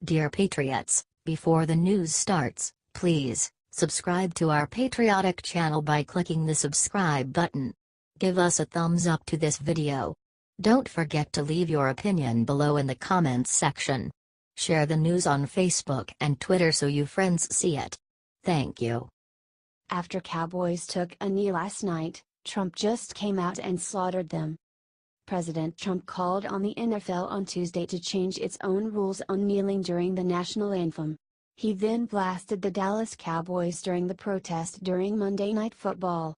Dear Patriots, before the news starts, please subscribe to our patriotic channel by clicking the subscribe button. Give us a thumbs up to this video. Don't forget to leave your opinion below in the comments section. Share the news on Facebook and Twitter so you friends see it. Thank you. After Cowboys took a knee last night, Trump just came out and slaughtered them. President Trump called on the NFL on Tuesday to change its own rules on kneeling during the National Anthem. He then blasted the Dallas Cowboys during the protest during Monday Night Football.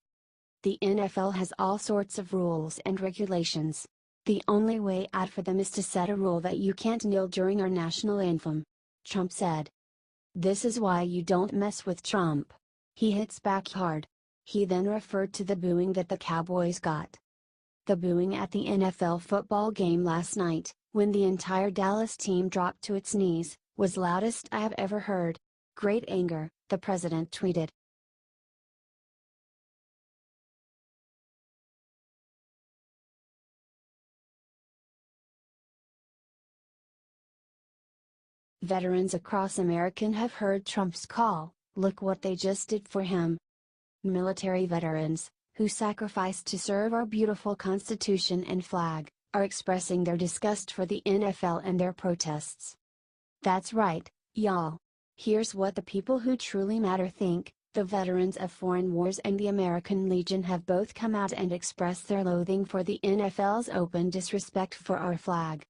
The NFL has all sorts of rules and regulations. The only way out for them is to set a rule that you can't kneel during our national anthem, Trump said. This is why you don't mess with Trump. He hits back hard. He then referred to the booing that the Cowboys got. The booing at the NFL football game last night, when the entire Dallas team dropped to its knees, was loudest I have ever heard. Great anger, the president tweeted. Veterans across America have heard Trump's call. Look what they just did for him. Military veterans, who sacrificed to serve our beautiful Constitution and flag, are expressing their disgust for the NFL and their protests. That's right, y'all. Here's what the people who truly matter think. The veterans of foreign wars and the American Legion have both come out and expressed their loathing for the NFL's open disrespect for our flag.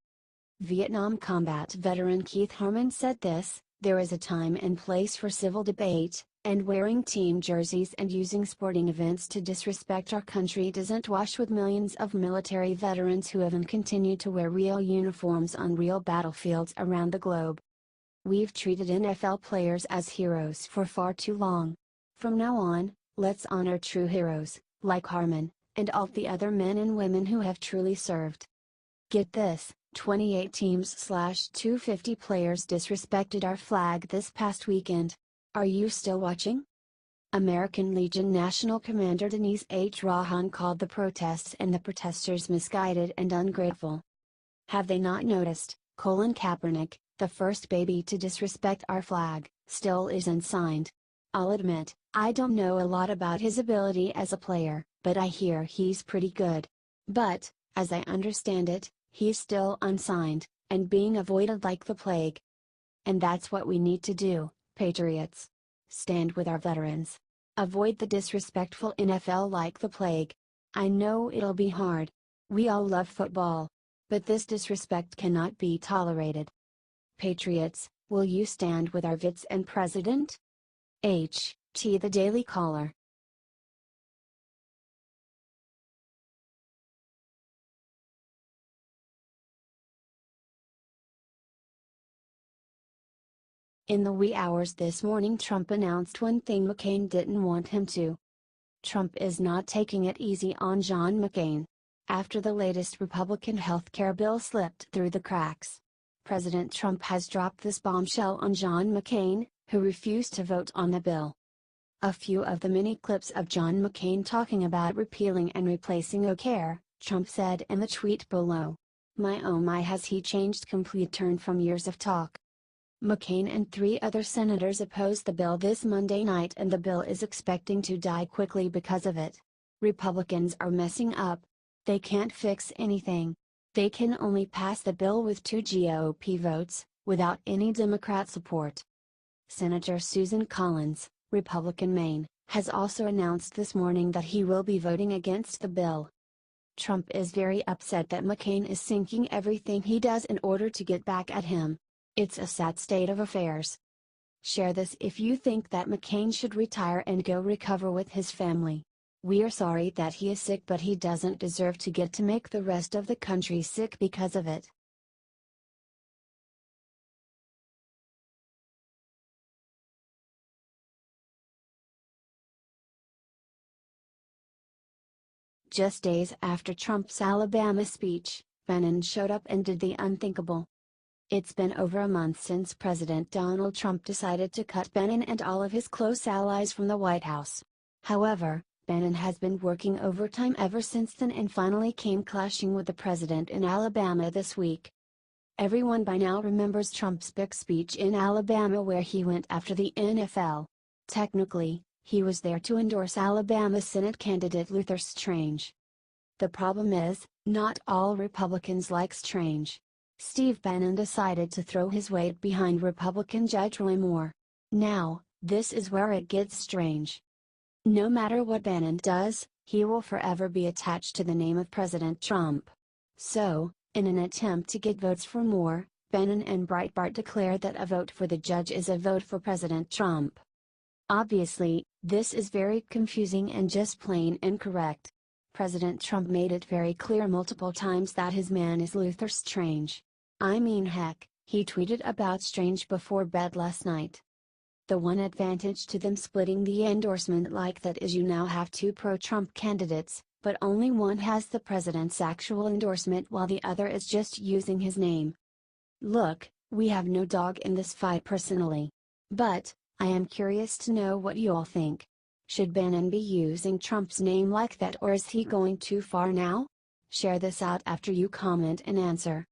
Vietnam combat veteran Keith Harmon said this: "There is a time and place for civil debate, and wearing team jerseys and using sporting events to disrespect our country doesn't wash with millions of military veterans who have and continue to wear real uniforms on real battlefields around the globe. We've treated NFL players as heroes for far too long. From now on, let's honor true heroes, like Harmon, and all the other men and women who have truly served." Get this, 28 teams/250 players disrespected our flag this past weekend. Are you still watching? American Legion National Commander Denise H. Rahan called the protests and the protesters misguided and ungrateful. Have they not noticed? Colin Kaepernick, the first baby to disrespect our flag, still is unsigned. I'll admit, I don't know a lot about his ability as a player, but I hear he's pretty good. But, as I understand it, he's still unsigned, and being avoided like the plague. And that's what we need to do, Patriots. Stand with our veterans. Avoid the disrespectful NFL like the plague. I know it'll be hard. We all love football. But this disrespect cannot be tolerated. Patriots, will you stand with our vets and president? H.T. The Daily Caller. In the wee hours this morning, Trump announced one thing McCain didn't want him to. Trump is not taking it easy on John McCain. After the latest Republican health care bill slipped through the cracks, President Trump has dropped this bombshell on John McCain, who refused to vote on the bill. A few of the many clips of John McCain talking about repealing and replacing Obamacare, Trump said in the tweet below. My oh my, has he changed complete turn from years of talk. McCain and 3 other senators opposed the bill this Monday night, and the bill is expecting to die quickly because of it. Republicans are messing up. They can't fix anything. They can only pass the bill with 2 GOP votes, without any Democrat support. Senator Susan Collins, Republican Maine, has also announced this morning that he will be voting against the bill. Trump is very upset that McCain is sinking everything he does in order to get back at him. It's a sad state of affairs. Share this if you think that McCain should retire and go recover with his family. We are sorry that he is sick, but he doesn't deserve to get to make the rest of the country sick because of it. Just days after Trump's Alabama speech, Bannon showed up and did the unthinkable. It's been over a month since President Donald Trump decided to cut Bannon and all of his close allies from the White House. However, Bannon has been working overtime ever since then and finally came clashing with the president in Alabama this week. Everyone by now remembers Trump's big speech in Alabama where he went after the NFL. Technically, he was there to endorse Alabama Senate candidate Luther Strange. The problem is, not all Republicans like Strange. Steve Bannon decided to throw his weight behind Republican Judge Roy Moore. Now, this is where it gets strange. No matter what Bannon does, he will forever be attached to the name of President Trump. So, in an attempt to get votes for Moore, Bannon and Breitbart declared that a vote for the judge is a vote for President Trump. Obviously, this is very confusing and just plain incorrect. President Trump made it very clear multiple times that his man is Luther Strange. I mean heck, he tweeted about Strange before bed last night. The one advantage to them splitting the endorsement like that is you now have two pro-Trump candidates, but only one has the president's actual endorsement while the other is just using his name. Look, we have no dog in this fight personally. But, I am curious to know what you all think. Should Bannon be using Trump's name like that or is he going too far now? Share this out after you comment and answer.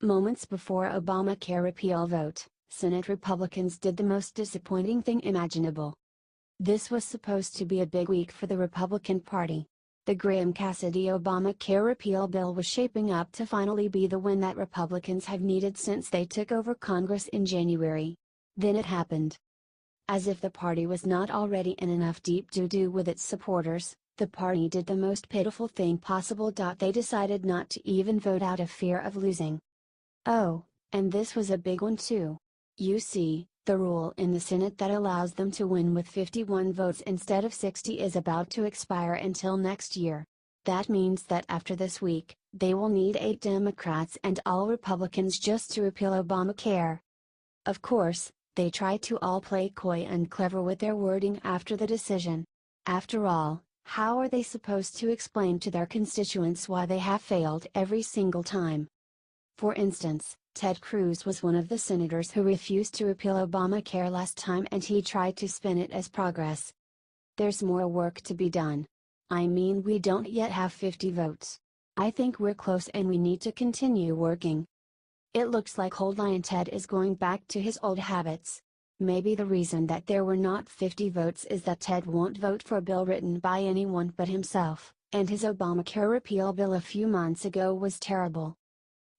Moments before Obamacare repeal vote, Senate Republicans did the most disappointing thing imaginable. This was supposed to be a big week for the Republican Party. The Graham-Cassidy Obamacare repeal bill was shaping up to finally be the win that Republicans have needed since they took over Congress in January. Then it happened. As if the party was not already in enough deep doo-doo with its supporters, the party did the most pitiful thing possible. They decided not to even vote out of fear of losing. Oh, and this was a big one too. You see, the rule in the Senate that allows them to win with 51 votes instead of 60 is about to expire until next year. That means that after this week, they will need 8 Democrats and all Republicans just to repeal Obamacare. Of course, they try to all play coy and clever with their wording after the decision. After all, how are they supposed to explain to their constituents why they have failed every single time? For instance, Ted Cruz was one of the senators who refused to repeal Obamacare last time and he tried to spin it as progress. There's more work to be done. I mean, we don't yet have 50 votes. I think we're close and we need to continue working. It looks like Old Lion Ted is going back to his old habits. Maybe the reason that there were not 50 votes is that Ted won't vote for a bill written by anyone but himself, and his Obamacare repeal bill a few months ago was terrible.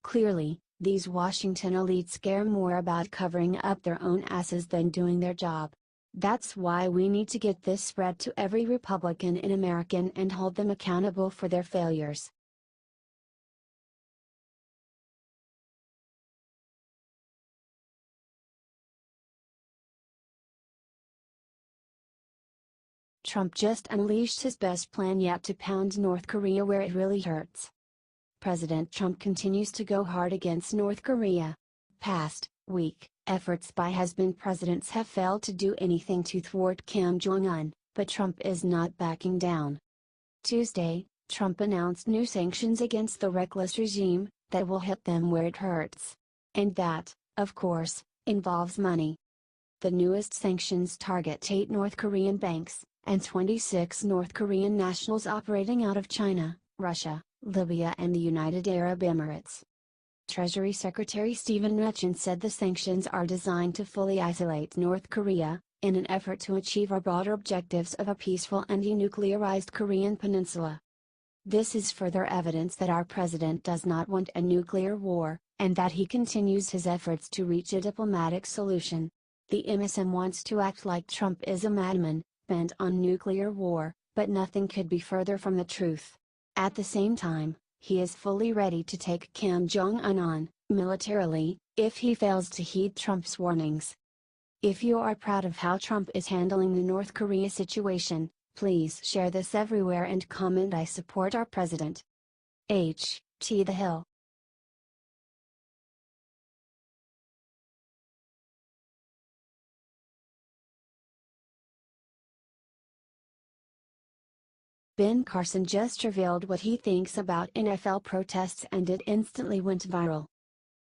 Clearly, these Washington elites care more about covering up their own asses than doing their job. That's why we need to get this spread to every Republican in America and hold them accountable for their failures. Trump just unleashed his best plan yet to pound North Korea where it really hurts. President Trump continues to go hard against North Korea. Past week, efforts by has-been presidents have failed to do anything to thwart Kim Jong-un, but Trump is not backing down. Tuesday, Trump announced new sanctions against the reckless regime that will hit them where it hurts. And that, of course, involves money. The newest sanctions target 8 North Korean banks, and 26 North Korean nationals operating out of China, Russia, Libya and the United Arab Emirates. Treasury Secretary Stephen Mnuchin said the sanctions are designed to fully isolate North Korea, in an effort to achieve our broader objectives of a peaceful and denuclearized Korean peninsula. This is further evidence that our president does not want a nuclear war, and that he continues his efforts to reach a diplomatic solution. The MSM wants to act like Trump is a madman, bent on nuclear war, but nothing could be further from the truth. At the same time, he is fully ready to take Kim Jong-un on, militarily, if he fails to heed Trump's warnings. If you are proud of how Trump is handling the North Korea situation, please share this everywhere and comment "I support our president." H.T. The Hill. Ben Carson just revealed what he thinks about NFL protests and it instantly went viral.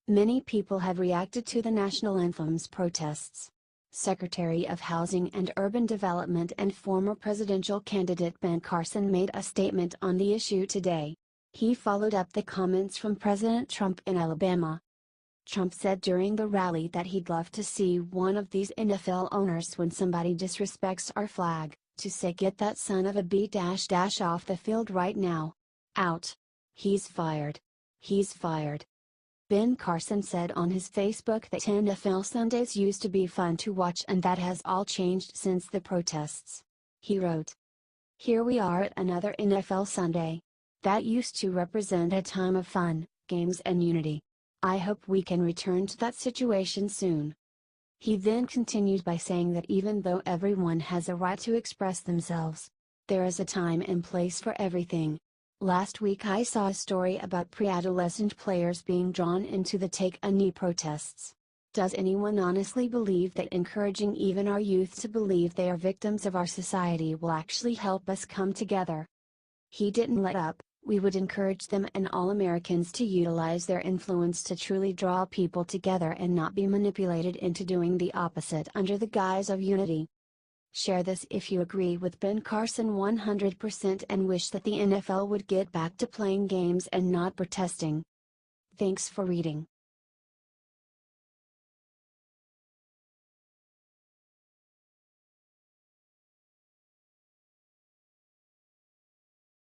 Many people have reacted to the National Anthem's protests. Secretary of Housing and Urban Development and former presidential candidate Ben Carson made a statement on the issue today. He followed up the comments from President Trump in Alabama. Trump said during the rally that he'd love to see one of these NFL owners, when somebody disrespects our flag, to say, "Get that son of a b off the field right now. Out. He's fired. He's fired." Ben Carson said on his Facebook that NFL Sundays used to be fun to watch and that has all changed since the protests. He wrote, "Here we are at another NFL Sunday. That used to represent a time of fun, games and unity. I hope we can return to that situation soon." He then continued by saying that even though everyone has a right to express themselves, there is a time and place for everything. Last week I saw a story about pre-adolescent players being drawn into the Take a Knee protests. Does anyone honestly believe that encouraging even our youth to believe they are victims of our society will actually help us come together? He didn't let up. "We would encourage them and all Americans to utilize their influence to truly draw people together and not be manipulated into doing the opposite under the guise of unity." Share this if you agree with Ben Carson 100% and wish that the NFL would get back to playing games and not protesting. Thanks for reading.